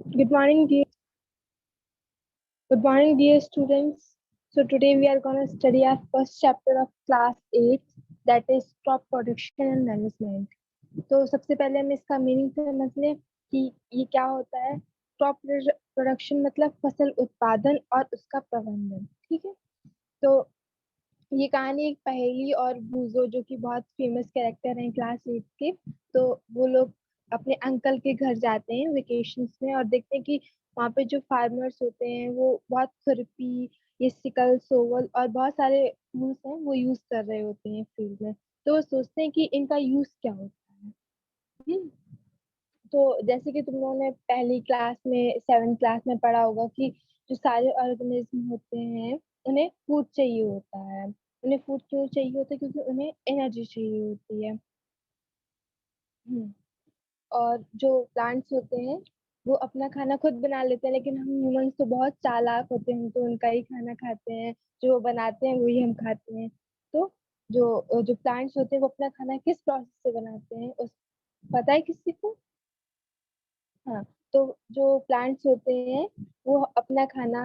Good morning, dear. Good morning, dear students. So today we are going to study our first chapter of class 8, that is crop production and management. तो सबसे पहले हम इसका meaning समझ लें कि ये क्या होता है। क्रॉप प्रोडक्शन मतलब फसल उत्पादन और उसका प्रबंधन। ठीक है। तो ये कहानी एक पहेली और बूजो जो कि बहुत फेमस कैरेक्टर हैं क्लास 8 के। तो वो लोग अपने अंकल के घर जाते हैं वेकेशंस में और देखते हैं कि वहाँ पे जो फार्मर्स होते हैं वो बहुत खुरपी, ये सिकल, सोवल और बहुत सारे टूल्स हैं वो यूज कर रहे होते हैं फील्ड में। तो वो सोचते हैं कि इनका यूज क्या होता है। हम्म, तो जैसे कि तुम लोगों ने पहली क्लास में 7th क्लास में पढ़ा होगा कि जो सारे ऑर्गेनिज्म होते हैं उन्हें फूड चाहिए होता है। उन्हें फूड क्यों चाहिए होता है? क्योंकि उन्हें एनर्जी चाहिए होती है। हम्म, और जो प्लांट्स होते हैं वो अपना खाना खुद बना लेते हैं, लेकिन हम ह्यूमंस तो बहुत चालाक होते हैं, हम तो उनका ही खाना खाते हैं। जो वो बनाते हैं वही हम खाते हैं। तो जो जो प्लांट्स होते हैं वो अपना खाना किस प्रोसेस से बनाते हैं उस पता है किसी को? हाँ। तो जो प्लांट्स होते हैं वो अपना खाना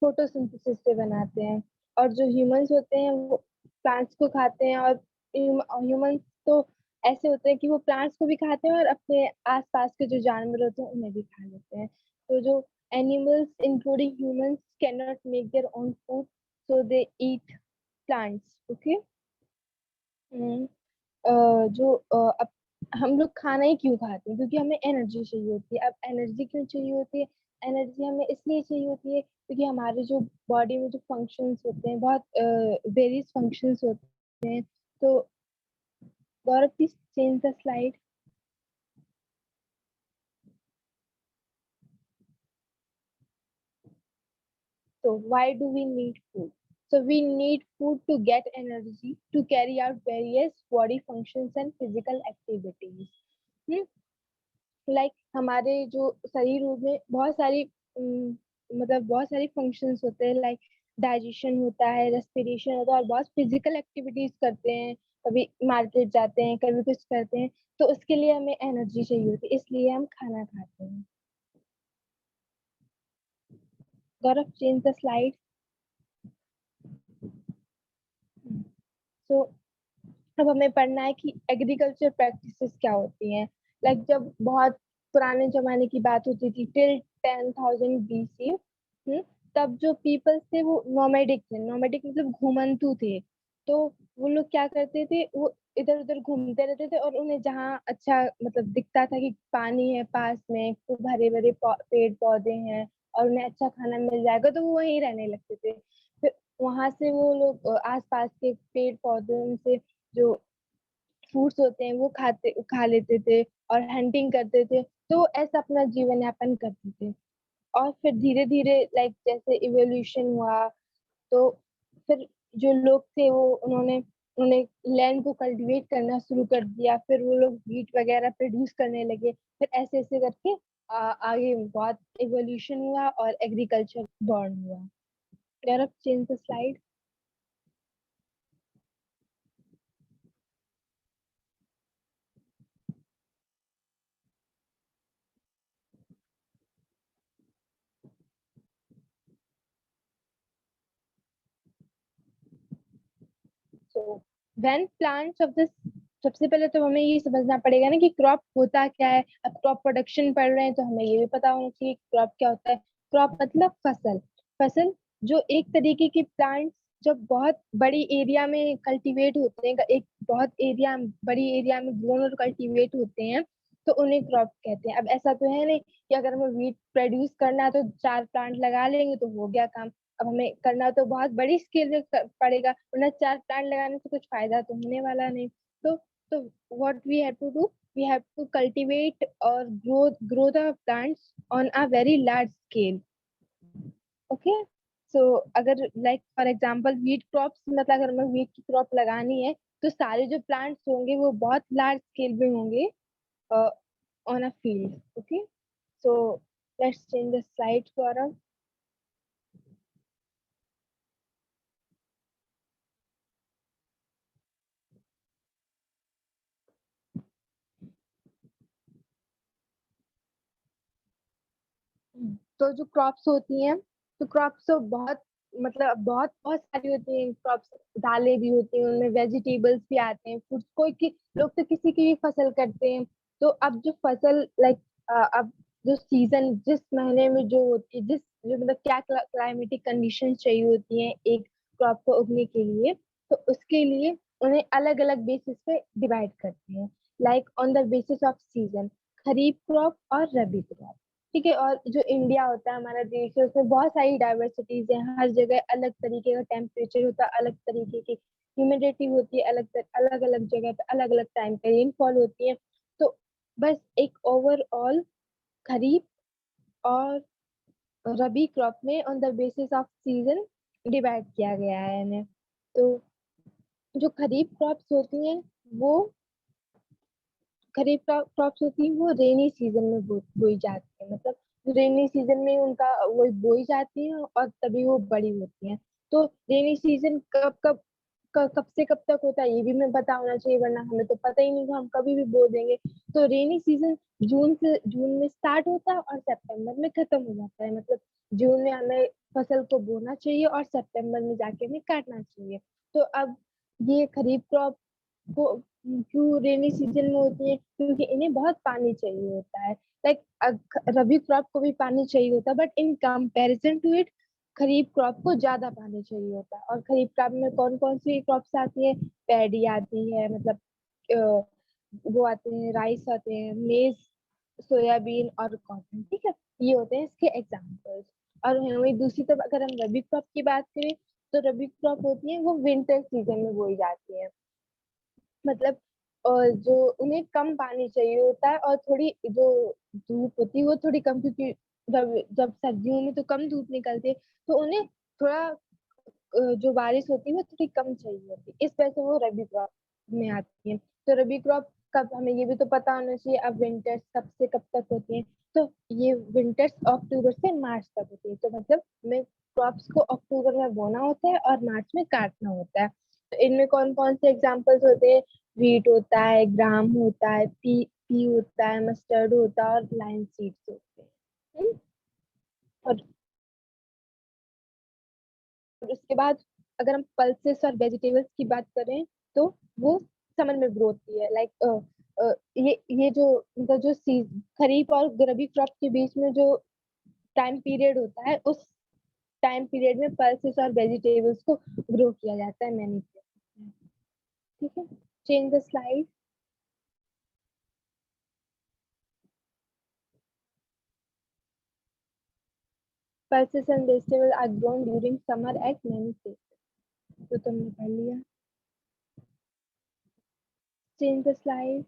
फोटोसिंथेसिस से बनाते हैं। और जो ह्यूमंस होते हैं वो प्लांट्स को खाते हैं। और ह्यूमंस तो ऐसे होते हैं कि वो प्लांट्स को भी खाते हैं और अपने आसपास के जो जानवर होते हैं उन्हें भी खा लेते हैं। तो जो animals including humans can not make their own food, so they eat plants. Okay. जो हम लोग खाना ही क्यों खाते हैं? क्योंकि हमें एनर्जी चाहिए होती है। अब एनर्जी क्यों चाहिए होती है? एनर्जी हमें इसलिए चाहिए होती है क्योंकि हमारे जो बॉडी में जो फंक्शंस होते हैं बहुत वेरियस फंक्शंस होते हैं। तो Gaurav please change the slide. So why do we need food? So we need food to get energy to carry out various body functions and physical activities. Hmm? Like हमारे जो शरीर में बहुत सारी मतलब बहुत सारी फंक्शंस होते हैं। लाइक डाइजेशन होता है, रेस्पिरेशन होता है और बहुत फिजिकल एक्टिविटीज करते हैं। कभी मार्केट जाते हैं, कभी कुछ करते हैं। तो उसके लिए हमें एनर्जी चाहिए होती है, इसलिए हम खाना खाते हैं। गौरव चेंज द स्लाइड। सो अब हमें पढ़ना है कि एग्रीकल्चर प्रैक्टिसेस क्या होती हैं। लाइक जब बहुत पुराने जमाने की बात होती थी टिल 10,000 BC, तब जो पीपल्स थे वो नोमैडिक थे। नोमैडिक मतलब घुमंतू थे। तो वो लोग क्या करते थे, वो इधर उधर घूमते रहते थे और उन्हें जहाँ अच्छा मतलब दिखता था कि पानी है पास में, खूब हरे भरे पेड़ पौधे हैं और उन्हें अच्छा खाना मिल जाएगा, तो वो वहीं रहने लगते थे। फिर वहां से वो लोग आसपास के पेड़ पौधों से जो फ्रूट्स होते हैं वो खा लेते थे और हंटिंग करते थे। तो ऐसा अपना जीवन यापन करते थे। और फिर धीरे धीरे लाइक जैसे इवोल्यूशन हुआ, तो फिर जो लोग थे वो उन्होंने उन्होंने लैंड को कल्टीवेट करना शुरू कर दिया। फिर वो लोग वीट वगैरह प्रोड्यूस करने लगे। फिर ऐसे ऐसे करके आगे बहुत इवोल्यूशन हुआ और एग्रीकल्चर बॉर्न हुआ। यार अब change the slide. So when plants of this, सबसे पहले तो हमें ये समझना पड़ेगा ना कि क्रॉप होता क्या है। अब क्रॉप प्रोडक्शन पढ़ रहे हैं तो हमें ये भी पता होना चाहिए क्रॉप क्या होता है। क्रॉप मतलब फसल। फसल जो एक तरीके के प्लांट्स जब बहुत बड़ी एरिया में कल्टीवेट होते हैं, एक बहुत एरिया बड़ी एरिया में ग्रोन और कल्टीवेट होते हैं, तो उन्हें क्रॉप कहते हैं। अब ऐसा तो है नहीं कि अगर हमें वीट प्रोड्यूस करना है तो 4 प्लांट लगा लेंगे तो हो गया काम। अब हमें करना तो बहुत बड़ी स्केल में पड़ेगा, वरना 4 प्लांट लगाने से कुछ फायदा तो होने वाला नहीं। तो तो what we have to do, we have to cultivate और grow the plants on a very large scale. Okay. So अगर like for example wheat crops, मतलब अगर हमें वीट की क्रॉप लगानी है तो सारे जो प्लांट्स होंगे वो बहुत लार्ज स्केल में होंगे on a field. Okay. So let's change the slide for. तो जो क्रॉप्स होती हैं, तो क्रॉप्स तो बहुत मतलब बहुत बहुत सारी होती हैं क्रॉप्स। दालें भी होती हैं उनमें, वेजिटेबल्स भी आते हैं, फ्रूट्स, कोई की लोग तो किसी की भी फसल करते हैं। तो अब जो फसल लाइक अब जो सीजन जिस महीने में जो होती है, जिस जो मतलब क्या क्लाइमेटिक कंडीशन चाहिए होती है एक क्रॉप को उगने के लिए, तो उसके लिए उन्हें अलग अलग बेसिस पे डिवाइड करते हैं, like on the basis off season, kharif crop और रबी क्रॉप। ठीक है। और जो इंडिया होता है हमारा देश है, उसमें बहुत सारी डाइवर्सिटीज है, हर जगह अलग तरीके का टेम्परेचर होता है, अलग तरीके की ह्यूमिडिटी होती है, अलग अलग जगह पे अलग अलग टाइम पे रेनफॉल होती है। तो बस एक ओवरऑल खरीफ और रबी क्रॉप में on the basis off season divide किया गया है इन्हें। तो जो खरीफ क्रॉप्स होती हैं वो खरीफ क्रॉप्स होती हैं वो रेनी सीजन में बोई जाती है, मतलब रेनी सीजन में उनका वो बोई जाती है और तभी वो बड़ी होती हैं। तो रेनी सीजन कब से कब तक होता है ये भी मैं पता होना चाहिए, वरना हमें तो पता ही नहीं कि हम कभी भी बो देंगे। तो रेनी सीजन जून में स्टार्ट होता है और सितंबर में खत्म हो जाता है, मतलब जून में हमें फसल को बोना चाहिए और सितंबर में जाके हमें काटना चाहिए। तो अब ये खरीफ क्रॉप को क्यों रेनी सीजन में होती है, क्योंकि इन्हें बहुत पानी चाहिए होता है। लाइक रबी क्रॉप को भी पानी चाहिए होता है, but in comparison to it kharif crop को ज्यादा पानी चाहिए होता है। और खरीफ क्रॉप में कौन कौन सी क्रॉप्स आती है? पैडी आती है, मतलब अ, वो आते हैं, राइस आते हैं, मेज, सोयाबीन और कॉटन। ठीक है, ये होते हैं इसके एग्जाम्पल्स। और वही दूसरी तरफ अगर हम रबी क्रॉप की बात करें, तो रबी क्रॉप होती है वो विंटर सीजन में बोई जाती है, मतलब जो उन्हें कम पानी चाहिए होता है और थोड़ी जो धूप होती है वो थोड़ी कम, क्योंकि जब सर्दियों में तो कम धूप निकलती है, तो उन्हें थोड़ा जो बारिश होती है वो थोड़ी कम चाहिए होती है, इस वजह से वो रबी क्रॉप में आती है। तो रबी क्रॉप कब, हमें ये भी तो पता होना चाहिए अब विंटर्स कब से कब तक होती है। तो ये विंटर्स अक्टूबर से मार्च तक होती है, तो मतलब हमें क्रॉप्स को अक्टूबर में बोना होता है और मार्च में काटना होता है। तो इनमें कौन कौन से एग्जाम्पल्स होते हैं? व्हीट होता है, ग्राम होता है, पी होता है, मस्टर्ड होता है और लाइन सीड्स होते हैं। और उसके बाद अगर हम पल्सेस और वेजिटेबल्स की बात करें, तो वो समर में ग्रो होती है। लाइक ये जो मतलब जो खरीफ और रबी क्रॉप के बीच में जो टाइम पीरियड होता है, उस टाइम पीरियड में पल्सेस और वेजिटेबल्स को ग्रो किया जाता है मैनी प्लेसेस में। ठीक है, change the slide. Pulses and vegetables are grown during summer at many places. तो तुमने पढ़ लिया। Change the slide.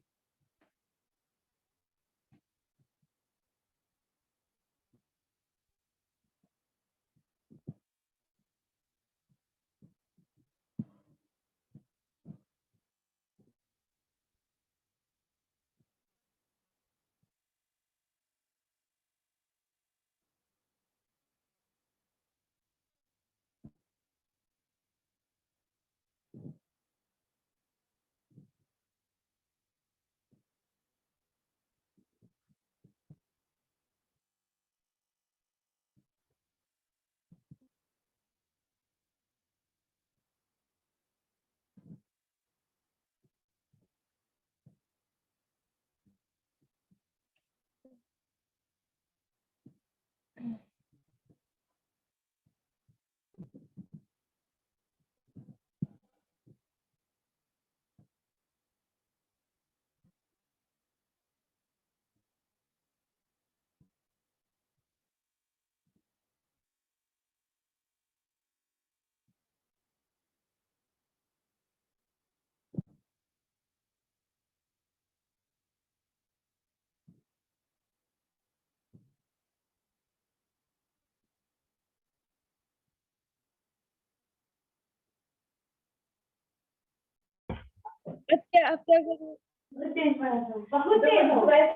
अब क्या करूँ? बहुत तेज हो गए।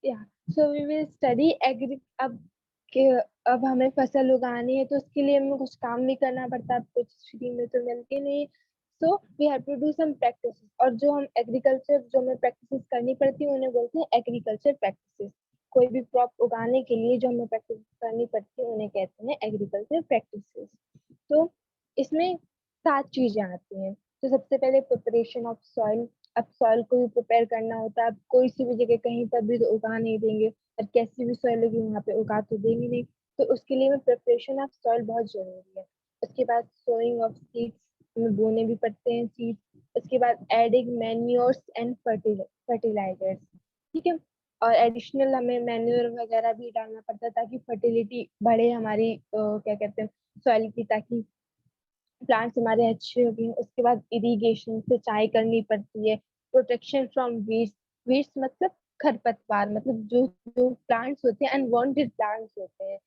Yeah. So we will study agri. अब कि अब हमें फसल उगानी है तो उसके लिए हमें कुछ काम भी करना पड़ता है, कुछ फ्री में तो मिलती नहीं। So we have to do some practice, और जो हम एग्रीकल्चर जो हमें प्रैक्टिस करनी पड़ती है उन्हें बोलते हैं एग्रीकल्चर प्रैक्टिस। कोई भी क्रॉप उगाने के लिए जो हमें प्रैक्टिस करनी पड़ती है उन्हें कहते हैं एग्रीकल्चर प्रैक्टिसेस। तो इसमें 7 चीजें आती हैं। तो सबसे पहले प्रिपरेशन ऑफ सॉइल। अब सॉइल को भी प्रिपेयर करना होता है। अब कोई सी भी जगह कहीं पर भी तो उगा नहीं देंगे, और कैसी भी सॉइल होगी वहाँ पे उगा तो देंगे नहीं। तो उसके लिए प्रिपरेशन ऑफ सॉइल बहुत जरूरी है। उसके बाद सोइंग ऑफ सीड्स, हमें बोने भी पड़ते हैं सीड्स। उसके बाद एडिंग मैन्योर्स एंड फर्टिलाइजर्स, ठीक है। और एडिशनल हमें मैन्योर वगैरह भी डालना पड़ता है ताकि फर्टिलिटी बढ़े हमारी, क्या कहते हैं, सॉइल की, ताकि प्लांट्स हमारे अच्छे हो गए। उसके बाद इरिगेशन, सिंचाई करनी पड़ती है। प्रोटेक्शन फ्रॉम वीड्स, वीड्स मतलब खरपतवार, मतलब जो जो प्लांट्स होते हैं, अनवांटेड प्लांट्स होते हैं,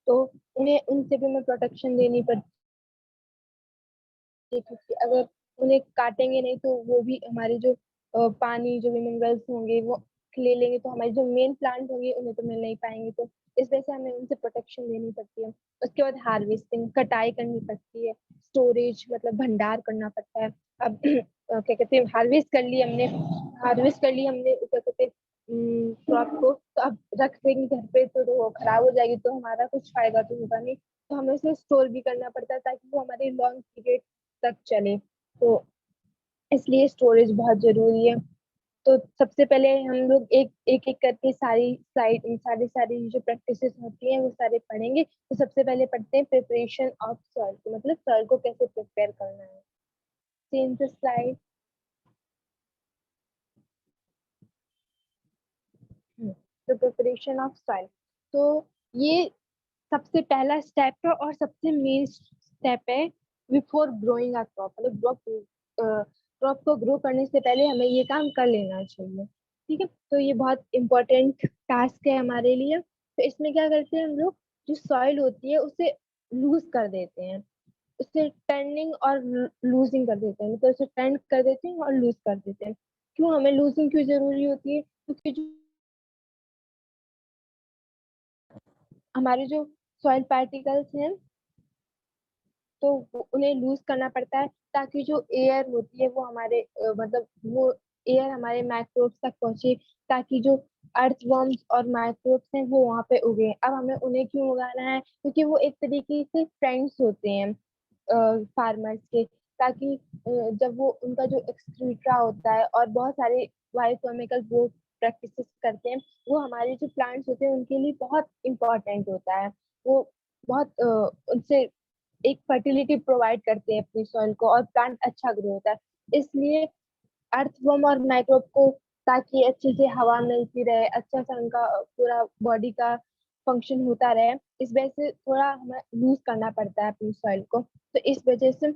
तो उन्हें उनसे भी हमें प्रोटेक्शन देनी पड़ती है, क्योंकि अगर उन्हें काटेंगे नहीं तो वो भी हमारे जो पानी, जो भी मिनरल्स होंगे वो ले लेंगे, तो हमारे जो मेन प्लांट होंगे उन्हें तो मिल नहीं पाएंगे। तो इस वजह से हमें उनसे प्रोटेक्शन देनी पड़ती है। उसके बाद हार्वेस्टिंग, कटाई करनी पड़ती है। स्टोरेज मतलब भंडार करना पड़ता है। अब क्या कहते हैं, हार्वेस्ट कर ली हमने, क्या कहते हैं, क्रॉप को, तो अब रख देंगे घर पे तो वो खराब हो जाएगी, तो हमारा कुछ फायदा तो होगा नहीं। तो हमें उसे स्टोर भी करना पड़ता है ताकि वो हमारे लॉन्ग पीरियड तक चले। तो इसलिए स्टोरेज बहुत जरूरी है। तो सबसे पहले हम लोग एक एक एक करके सारी स्लाइड, सारी सारी जो प्रैक्टिसेस होती हैं वो सारे पढ़ेंगे। तो सबसे पहले पढ़ते हैं प्रिपरेशन ऑफ सॉइल, मतलब सॉइल को कैसे प्रिपेयर करना है। Change the slide. तो प्रिपरेशन ऑफ सॉइल, तो ये सबसे पहला स्टेप है और सबसे मेन स्टेप है बिफोर ग्रोइंग अ क्रॉप, मतलब क्रॉप को ग्रो करने से पहले हमें ये काम कर लेना चाहिए, ठीक है। तो ये बहुत इंपॉर्टेंट टास्क है हमारे लिए। तो इसमें क्या करते हैं हम लोग, जो सॉइल होती है उसे लूज कर देते हैं, उसे टर्निंग और लूजिंग कर देते हैं, मतलब उसे टर्न कर देते हैं और लूज कर देते हैं। क्यों हमें लूजिंग क्यों जरूरी होती है, क्योंकि जो हमारे जो सॉइल पार्टिकल्स हैं तो उन्हें लूज करना पड़ता है, ताकि जो एयर होती है वो हमारे मतलब वो एयर हमारे माइक्रोब्स तक पहुंचे, ताकि जो अर्थवर्म्स और माइक्रोब्स हैं वो वहां पे उगे। अब हमें उन्हें क्यों उगाना है, क्योंकि वो एक तरीके से फ्रेंड्स होते हैं फार्मर्स के, ताकि जब वो उनका जो एक्सक्रीटा होता है और बहुत सारे बायोकेमिकल वो प्रैक्टिसेस करते हैं, वो हमारे जो प्लांट्स होते हैं उनके लिए बहुत इंपॉर्टेंट होता है। वो बहुत उनसे एक फर्टिलिटी प्रोवाइड करते हैं अपनी सॉइल को, और प्लांट अच्छा ग्रो होता है। इसलिए अर्थवर्म और माइक्रोब को, ताकि अच्छे से हवा मिलती रहे, अच्छा सा उनका पूरा बॉडी का फंक्शन होता रहे, इस वजह से थोड़ा हमें लूज करना पड़ता है अपनी सॉइल को। तो इस वजह से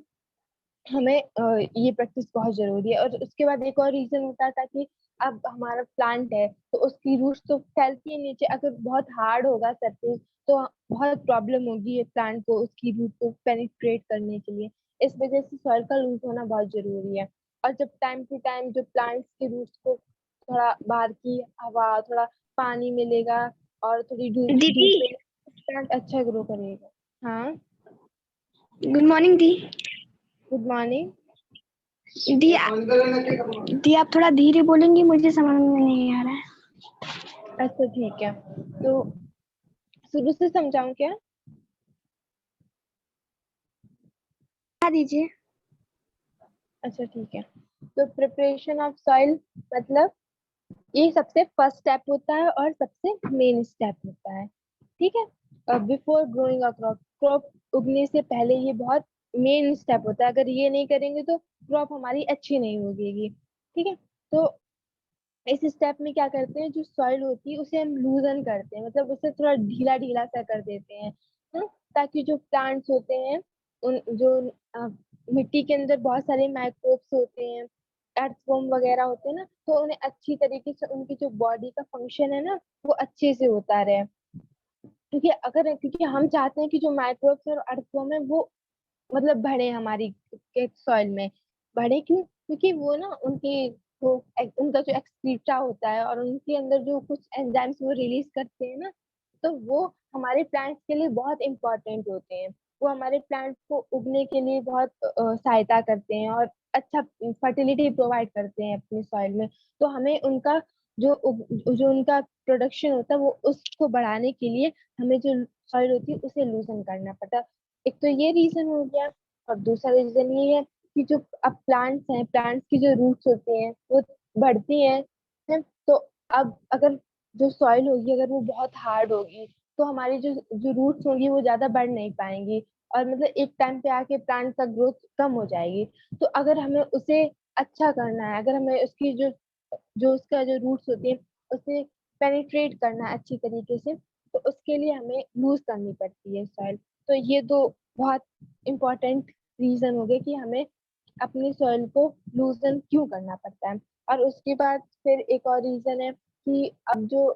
हमें ये प्रैक्टिस बहुत जरूरी है। और उसके बाद एक और रीजन होता है, ताकि अब हमारा प्लांट है तो उसकी रूट्स तो फैलती है नीचे, अगर बहुत हार्ड होगा सरफेस तो बहुत प्रॉब्लम होगी ये प्लांट को उसकी रूट को पेनिट्रेट करने के लिए। इस वजह से सॉइल का लूज होना बहुत जरूरी है। और जब टाइम टू टाइम जो प्लांट्स के रूट्स को थोड़ा बाहर की हवा, थोड़ा पानी मिलेगा और थोड़ी धूप दीदी, धूप में, प्लांट अच्छा ग्रो करेगा। हाँ, गुड मॉर्निंग दी। Good morning. दी दी आप थोड़ा धीरे बोलेंगी, मुझे समझ में नहीं आ रहा है। अच्छा ठीक है, तो शुरू से समझाऊं क्या? बता दीजिए। अच्छा ठीक है, तो प्रिपरेशन ऑफ सॉइल मतलब ये सबसे फर्स्ट स्टेप होता है और सबसे मेन स्टेप होता है, ठीक है। Before growing a crop, crop उगने से पहले ये बहुत मेन स्टेप होता है। अगर ये नहीं करेंगे तो क्रॉप हमारी अच्छी नहीं होगी, ठीक है। तो इस स्टेप में क्या करते हैं, जो सॉइल होती है उसे हम लूजन करते हैं, मतलब उसे थोड़ा ढीला ढीला सा कर देते हैं, ताकि जो प्लांट्स होते हैं, उन जो मिट्टी के अंदर बहुत सारे माइक्रोब्स होते हैं, अर्थवर्म वगैरह होते हैं ना, तो उन्हें अच्छी तरीके से उनकी जो बॉडी का फंक्शन है ना वो अच्छे से होता रहे। क्योंकि हम चाहते हैं कि जो माइक्रोब्स और अर्थवर्म है वो मतलब बढ़े हमारी सॉइल में। बढ़े क्यों, क्योंकि वो ना उनकी वो उनका जो एक्सक्रीटा होता है और उनके अंदर जो कुछ एंजाइम्स वो रिलीज करते हैं ना, तो वो हमारे प्लांट्स के लिए बहुत इम्पोर्टेंट होते हैं। वो हमारे प्लांट्स को उगने के लिए बहुत सहायता करते हैं और अच्छा फर्टिलिटी प्रोवाइड करते हैं अपनी सॉइल में। तो हमें उनका जो उनका प्रोडक्शन होता है वो उसको बढ़ाने के लिए हमें जो सॉइल होती है उसे लूजन करना पड़ता है। एक तो ये रीजन हो गया, और दूसरा रीजन ये है कि जो अब प्लांट्स हैं, प्लांट्स की जो रूट्स होती हैं वो बढ़ती हैं। तो अब अगर जो सॉइल होगी अगर वो बहुत हार्ड होगी तो हमारी जो जो रूट्स होंगी वो ज्यादा बढ़ नहीं पाएंगी, और मतलब एक टाइम पे आके प्लांट का ग्रोथ कम हो जाएगी। तो अगर हमें उसे अच्छा करना है, अगर हमें उसकी जो जो उसका जो रूट्स होती है उसे पेनिट्रेट करना है अच्छी तरीके से, तो उसके लिए हमें लूज करनी पड़ती है सॉइल। तो ये दो बहुत इम्पोर्टेंट रीजन हो गए कि हमें अपनी सॉइल को लूजन क्यों करना पड़ता है। और उसके बाद फिर एक और रीजन है कि अब जो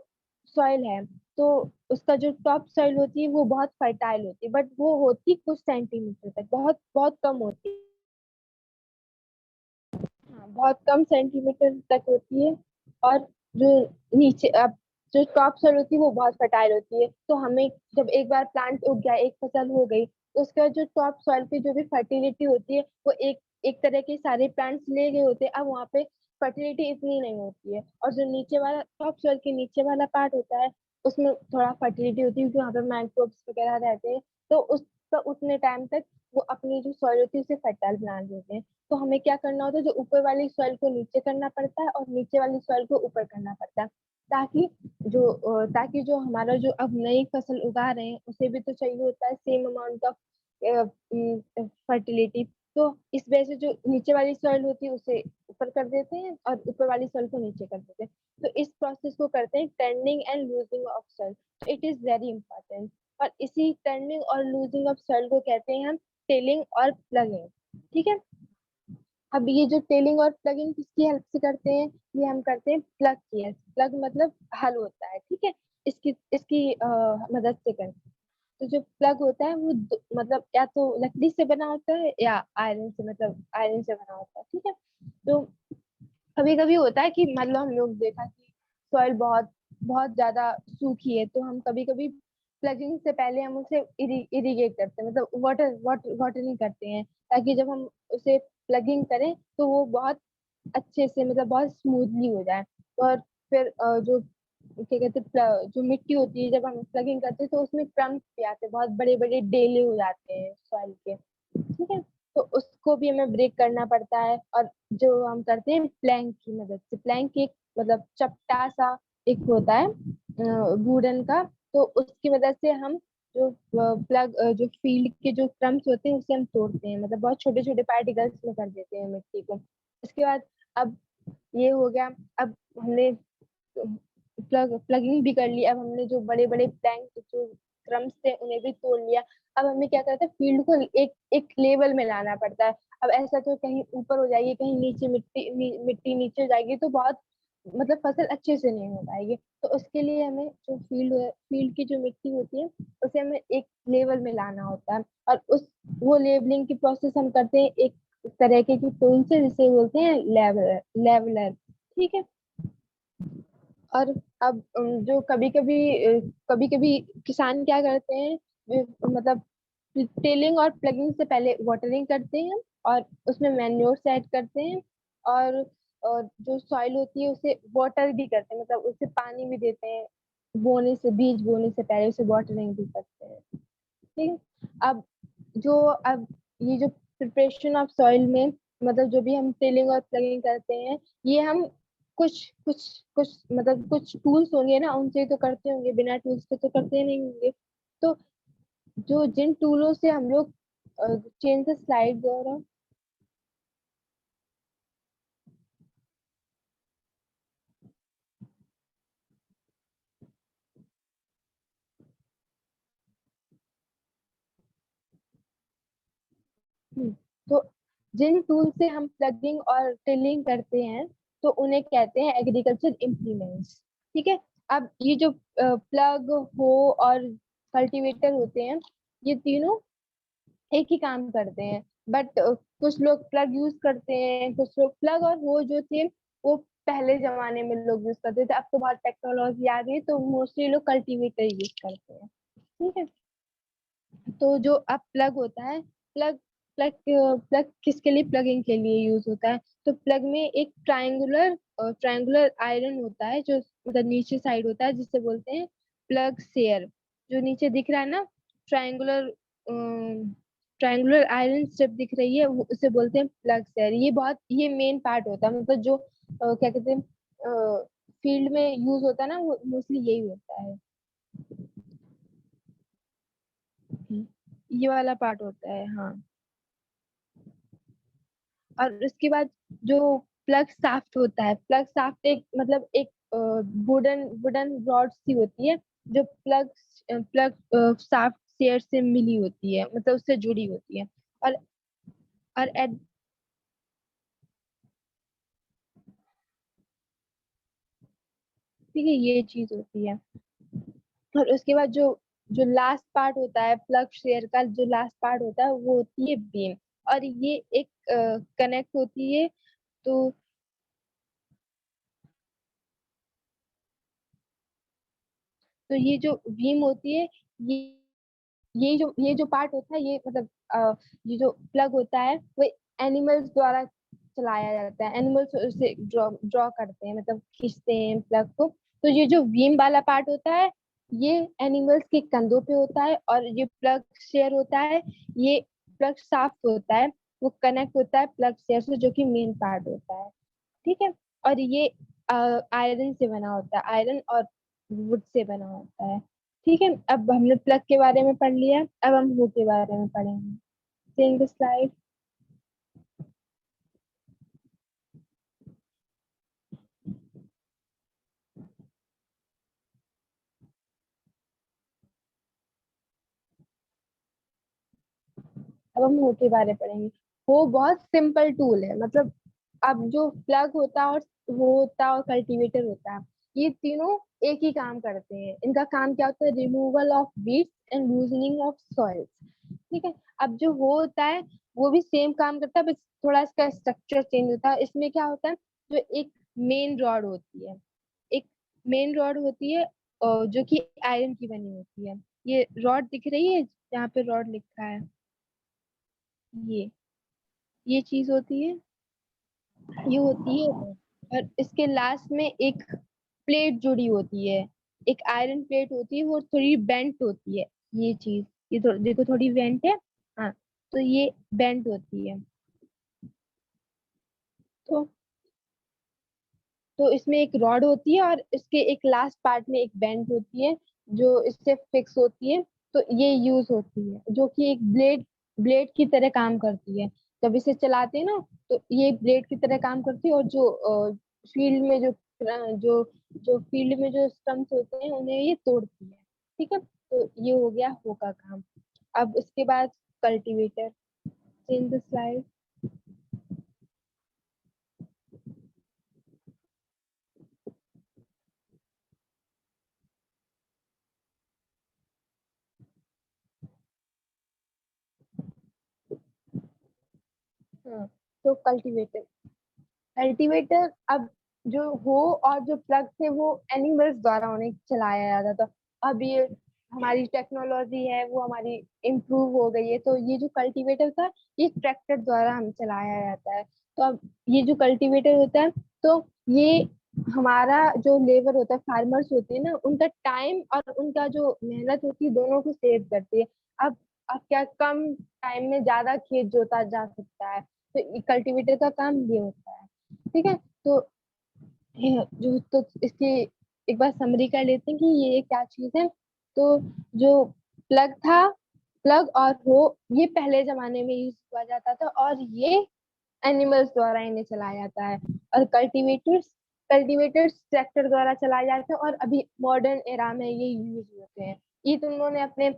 सॉइल है तो उसका जो टॉप सॉइल होती है वो बहुत फर्टाइल होती है, बट वो होती कुछ सेंटीमीटर तक, बहुत बहुत कम होती है। हाँ, बहुत कम सेंटीमीटर तक होती है। और जो नीचे अब जो टॉप सोइल होती है वो बहुत फर्टाइल होती है। तो हमें जब एक बार प्लांट उग गया, एक फसल हो गई, तो उसके बाद जो टॉप सॉइल की जो भी फर्टिलिटी होती है वो एक एक तरह के सारे प्लांट्स ले गए होते हैं। अब वहाँ पे फर्टिलिटी इतनी नहीं होती है, और जो नीचे वाला टॉप सॉइल के नीचे वाला पार्ट होता है उसमें थोड़ा फर्टिलिटी होती है, क्योंकि वहाँ पे माइक्रोब्स वगैरह रहते हैं। तो उसका उतने टाइम तक वो अपनी जो सॉइल होती है उसे फर्टाइल बना देते हैं। तो हमें क्या करना होता है, जो ऊपर वाली सॉइल को नीचे करना पड़ता है और नीचे वाली सॉइल को ऊपर करना पड़ता है, ताकि जो हमारा जो अब नई फसल उगा रहे हैं उसे भी तो चाहिए होता है सेम अमाउंट ऑफ फर्टिलिटी। तो इस वजह से जो नीचे वाली सॉइल होती है उसे ऊपर कर देते हैं और ऊपर वाली सॉइल को नीचे कर देते हैं। तो इस प्रोसेस को करते हैं turning and losing of soil. तो इट इज वेरी इंपॉर्टेंट। और इसी टर्निंग और लूजिंग ऑफ सॉइल को कहते हैं हम टेलिंग और प्लगिंग। ठीक है। अब ये जो टेलिंग और प्लगिंग किसकी हेल्प से करते हैं, ये हम करते हैं प्लग की हेल्प। प्लग मतलब हल होता है, ठीक है, इसकी इसकी मदद से करते हैं। तो जो प्लग होता है वो मतलब या तो लकड़ी से बना होता है या आयरन से, मतलब आयरन से बना होता है, ठीक है। तो कभी कभी होता है कि मतलब हम लोग देखा कि सॉइल बहुत बहुत ज्यादा सूखी है, तो हम कभी कभी प्लगिंग से पहले हम उसे इरिगेट करते हैं, मतलब वाटरिंग करते हैं, ताकि जब हम उसे प्लगिंग करें तो वो बहुत अच्छे से, मतलब बहुत स्मूथली हो जाए। और फिर जो क्या कहते हैं जो मिट्टी होती है जब हम प्लगिंग करते हैं तो उसमें क्रम्स भी आते हैं, बहुत बड़े बड़े डेले हो जाते हैं सॉइल के, ठीक है। तो उसको भी हमें ब्रेक करना पड़ता है। और जो हम करते हैं प्लैंक की मदद से, प्लैंक एक मतलब चपटा सा एक होता है वुडन का, तो उसकी मदद से हम जो जो फील्ड के जो क्रम्स होते हैं उसे हम तोड़ते हैं, मतलब बहुत छोटे छोटे पार्टिकल्स में कर देते हैं मिट्टी को। उसके बाद अब ये हो गया। अब हमने प्लगिंग भी कर ली, अब हमने जो बड़े बड़े प्लैंक जो क्रम्स थे उन्हें भी तोड़ लिया। अब हमें क्या करता है, फील्ड को एक एक लेवल में लाना पड़ता है। अब ऐसा तो कहीं ऊपर हो जाएगी, कहीं नीचे मिट्टी नीचे हो जाएगी, तो बहुत मतलब फसल अच्छे से नहीं हो पाएगी। तो उसके लिए हमें जो फील्ड की जो मिट्टी होती है उसे हमें एक लेवल में लाना होता है। और उस वो लेवलिंग की प्रोसेस हम करते हैं एक तरह के की टूल से, जिसे बोलते हैं लेवलर, ठीक है। और अब जो कभी कभी किसान क्या करते हैं, मतलब टेलिंग और प्लगिंग से पहले वाटरिंग करते हैं और उसमें मैन्योर ऐड करते हैं। और जो सॉइल होती है उसे वाटर भी करते हैं, मतलब उसे पानी भी देते हैं, बीज बोने से पहले उसे वाटरिंग भी करते हैं, ठीक है। अब अब ये जो प्रिपरेशन ऑफ सॉइल में, मतलब जो भी हम टिलिंग और प्लगिंग करते हैं, ये हम कुछ कुछ कुछ मतलब कुछ टूल्स होंगे ना उनसे तो करते होंगे, बिना टूल्स के तो करते नहीं होंगे। तो जो जिन टूलों से हम लोग चेंज द स्लाइड और तो जिन टूल से हम प्लगिंग और टिलिंग करते हैं तो उन्हें कहते हैं एग्रीकल्चर इम्प्लीमेंट्स, ठीक है। अब ये जो प्लग हो और कल्टीवेटर होते हैं, ये तीनों एक ही काम करते हैं। बट कुछ लोग प्लग यूज करते हैं, कुछ लोग प्लग और वो जो थे वो पहले जमाने में लोग यूज करते थे, अब तो बहुत टेक्नोलॉजी आ गई तो मोस्टली लोग कल्टीवेटर यूज करते हैं। ठीक है, तो जो अब प्लग होता है, प्लग प्लग प्लग किसके लिए, प्लगिंग के लिए यूज होता है। तो प्लग में एक ट्रायंगुलर आयरन होता है जो मतलब नीचे साइड होता है, जिसे बोलते हैं प्लग शेयर। जो नीचे दिख रहा है ना, ट्रायंगुलर ट्रायंगुलर आयरन स्ट्रिप दिख रही है, उसे बोलते हैं प्लग शेयर। ये मेन पार्ट होता है, मतलब जो क्या कहते हैं फील्ड में यूज होता है ना, वो मोस्टली यही होता है। ये वाला पार्ट होता है, हाँ। और उसके बाद जो प्लग शाफ्ट होता है, प्लग शाफ्ट एक मतलब एक वुडन वुडन रॉड सी होती है, जो प्लग प्लग शाफ्ट शेयर से मिली होती है, मतलब उससे जुड़ी होती है। और और एट ठीक है, ये चीज होती है। और उसके बाद जो जो लास्ट पार्ट होता है प्लग शेयर का, जो लास्ट पार्ट होता है वो होती है बीम। और ये एक कनेक्ट होती है। तो ये जो बीम होती है, ये ये जो पार्ट होता है, ये मतलब ये जो प्लग होता है वो एनिमल्स द्वारा चलाया जाता है। एनिमल्स उसे ड्रॉ ड्रॉ करते हैं, मतलब खींचते हैं प्लग को। तो ये जो बीम वाला पार्ट होता है, ये एनिमल्स के कंधों पे होता है। और ये प्लग शेयर होता है, ये प्लग शाफ्ट होता है, वो कनेक्ट होता है प्लग शेयर से, जो कि मेन पार्ट होता है। ठीक है। और ये आयरन से बना होता है, आयरन और वुड से बना होता है। ठीक है, अब हमने प्लग के बारे में पढ़ लिया, अब हम वो के बारे में पढ़ेंगे। Change the slide. अब हम हो के बारे में पढ़ेंगे। वो बहुत सिंपल टूल है, मतलब अब जो प्लग होता है और वो होता है और कल्टीवेटर होता है, ये तीनों एक ही काम करते हैं। इनका काम क्या होता है, removal of weeds and loosening of soils. ठीक है। अब जो वो होता है वो भी सेम काम करता है, बस थोड़ा इसका स्ट्रक्चर चेंज होता है। इसमें क्या होता है, जो एक मेन रॉड होती है, एक मेन रॉड होती है जो कि आयरन की बनी होती है। ये रॉड दिख रही है, जहाँ पे रॉड लिखा है, ये ये चीज होती है, ये होती है। और इसके लास्ट में एक प्लेट जुड़ी होती है, एक आयरन प्लेट होती है, वो थोड़ी बेंट होती है। ये चीज, ये देखो थोड़ी बेंट है। हाँ, तो ये बेंट होती है। तो इसमें एक रॉड होती है और इसके एक लास्ट पार्ट में एक बेंट होती है, जो इससे फिक्स होती है। तो ये यूज होती है, जो कि एक ब्लेड ब्लेड की तरह काम करती है। जब इसे चलाते हैं ना, तो ये ब्लेड की तरह काम करती है। और जो फील्ड में जो जो फील्ड में जो स्टम्प्स होते हैं, उन्हें ये तोड़ती है। ठीक है, तो ये हो गया हो का काम। अब उसके बाद कल्टीवेटर। Change the slide. हाँ, तो कल्टीवेटर कल्टीवेटर अब जो हो और जो प्लग थे वो एनिमल्स द्वारा उन्हें चलाया जाता था। अब ये हमारी टेक्नोलॉजी है, वो हमारी इम्प्रूव हो गई है, तो ये जो कल्टीवेटर था, ये ट्रैक्टर द्वारा हम चलाया जाता है। तो अब ये जो कल्टीवेटर होता है, तो ये हमारा जो लेबर होता है, फार्मर्स होते हैं ना, उनका टाइम और उनका जो मेहनत होती है, दोनों को सेव करती है। अब अब क्या, कम टाइम में ज्यादा खेत जोता जा सकता है, तो कल्टीवेटर का काम ये होता है। ठीक है, तो जो तो इसकी एक बार समरी कर लेते हैं कि ये क्या चीज है। तो जो प्लग था, प्लग और हो, ये पहले जमाने में यूज हुआ जाता था, और ये एनिमल्स द्वारा इन्हें चलाया जाता है। और कल्टीवेटर्स कल्टीवेटर्स ट्रैक्टर द्वारा चलाए जाते हैं, और अभी मॉडर्न एरा में ये यूज होते हैं। ये तुम लोगों ने अपने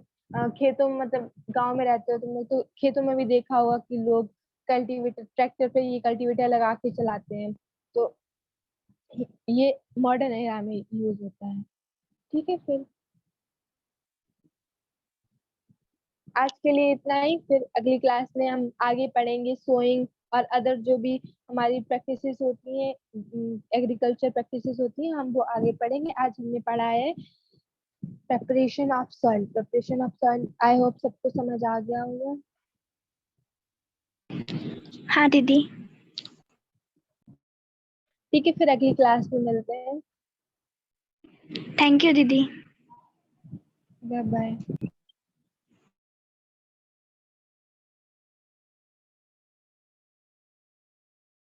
खेतों में, मतलब गांव में रहते हो तुम लोग, तो खेतों में भी देखा होगा कि लोग कल्टीवेटर ट्रैक्टर पे ये कल्टीवेटर लगा के चलाते हैं। तो ये मॉडर्न एरा में यूज होता है। ठीक है, फिर आज के लिए इतना ही। फिर अगली क्लास में हम आगे पढ़ेंगे सोइंग और अदर जो भी हमारी प्रैक्टिसेस होती हैं, एग्रीकल्चर प्रैक्टिसेस होती हैं, हम वो आगे पढ़ेंगे। आज हमने पढ़ा है preparation of soil. Preparation of soil I hope सबको समझ आ गया होगा। हाँ दीदी। ठीक है, फिर अगली क्लास में मिलते हैं। थैंक यू दीदी। Bye bye.